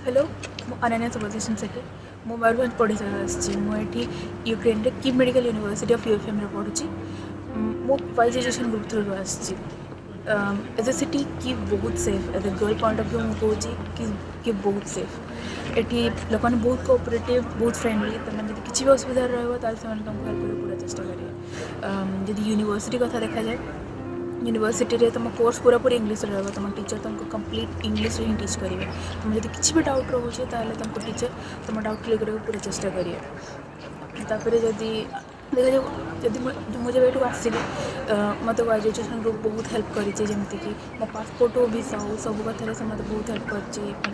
hello मु अनन्या सुभद्रेशन सेठी मु मयूरभंज पढ़ी आसी मुझे यूक्रेन रे की मेडिकल यूनिवर्सिटी ऑफ यूएफएम रे पढ़ुची मु वाइज एजुकेशन ग्रुप थ्रू आसी एज ए सिटी की बहुत safe as a girl point of view मुझे कि बहुत सेफ एटी लोक बहुत कोऑपरेटिव बहुत फ्रेंडली तो मैंने किसी भी असुविधा रहा तुमको हेल्प कर पूरा चेष्टा करेंगे जब यूनिवर्सिटी कथा देखा जाए यूनिवर्सिटी रे तुम कोर्स पूरा पूरी इंग्लिश रहा तुम टीचर तुमको कंप्लीट इंग्लिश ही टीच करेंगे तुम जब किसी भी डाउट रोचे तुमको टीचर तुम डाउट क्लियर करने पूरा चेष्टा करेंगे तापर जदि देखा जाए जब मुझे ये आसली मत वाइज एजुकेशन ग्रुप बहुत हेल्प करमती मो पासपोर्ट हो वीसा हो सब कथार से मत बहुत हेल्प कर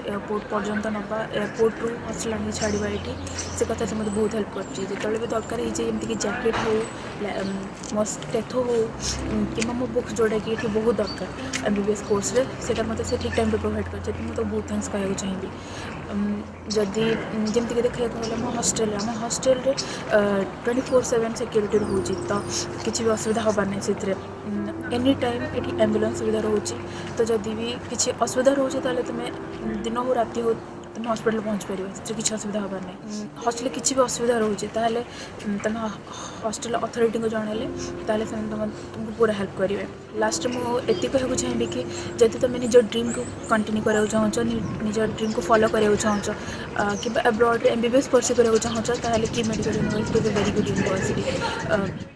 एयरपोर्ट पर्यटन नापा एयरपोर्ट रू हस्टेल आने छाड़ा ये से कथा से मत बहुत हेल्प कर भी दरकार होमती जैकेट हो मो स्टेथो हो कि मो बुक्स जोड़ा कि ये बहुत दरकार एमबीबीएस कोर्स रे से मतलब से ठीक टाइम प्रोवाइड कर तो बहुत थैंक्स कहूँ चाहिए जदि जमीक देखा गले मो हस्टेल आम हस्टेल 24/7 सिक्योरिटी रोचे तो किसी भी असुविधा हबार नहीं से एनी टाइम ये एम्बुलेंस सुविधा रोचे तो जदि भी किसी असुविधा रोचे तुम्हें दिन हो राति हो तुम हॉस्पिटल पहुँच पार किसी असुविधा हबार नहीं हॉस्टेल किसी भी असुविधा रोचे तुम हॉस्टेल अथॉरिटी को जनइले तुमको पूरा हेल्प करेंगे लास्ट मुझे कहूँ चाहिए कि जब तुम निज ड्रीम को कंटिन्यू कराया चाहो निज ड्रीम को फॉलो कराया चाहो कि एब्रॉड एमबीबीएस परस्यू कराया चाहो ताल कि medical university is a very good university